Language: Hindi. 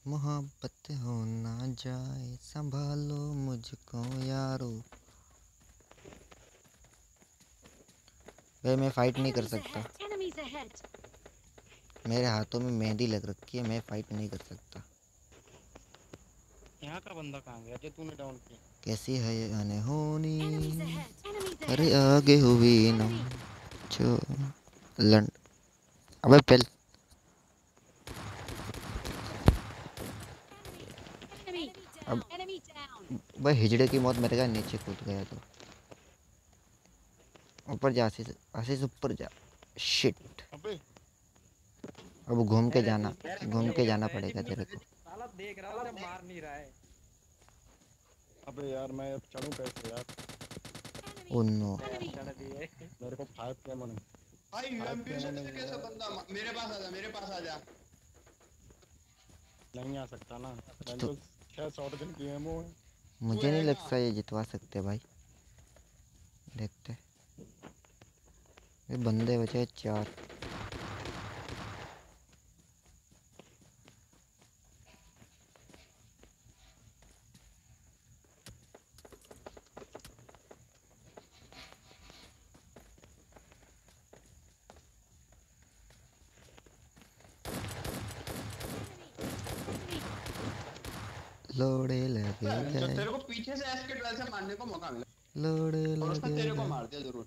मोहब्बत हो ना जाए संभालो मुझको यारो। भाई मैं फाइट नहीं कर सकता, मेरे हाथों में मेहंदी लग रखी है, मैं फाइट नहीं कर सकता। यहाँ का बंदा कहाँ गया जो तूने डाउन किया? कैसी है ये अनहोनी, अरे आगे हुई ना जो लंड। अबे पेल अब भाई हिजड़े की मौत मेरे का नीचे कूद गया तो ऊपर जा, आशीष आशीष ऊपर जा। शिट, अबे अब घूम के अरे जाना, यार घूम क्यों के गिर जाना रहा है पड़ेगा जिम्मी? तेरे को। साला देख रहा हूँ जब मार नहीं रहा है। अबे यार मैं अब चढ़ूँ कैसे यार? ओ नो, ले यार चढ़ दिए। मेरे को 5 केमो नहीं, भाई 5 यूएमपी केमो से नहीं कैसे यार। बंदा मेरे पास आ जा, मेरे पास आ जा। नहीं आ सकता ना, कुछ तो तो 6 शॉटगन की एमओ है। तू मुझे नहीं है कहाँ? लगता ये जितवा सकते भाई, देखते। ये बंदे बचे 4। लोड़े लगे तो गए, तेरे को पीछे से एसके 12 से मारने को मौका मिला लोड़े और उसने लगे तेरे को गए। मार दिया जरूर।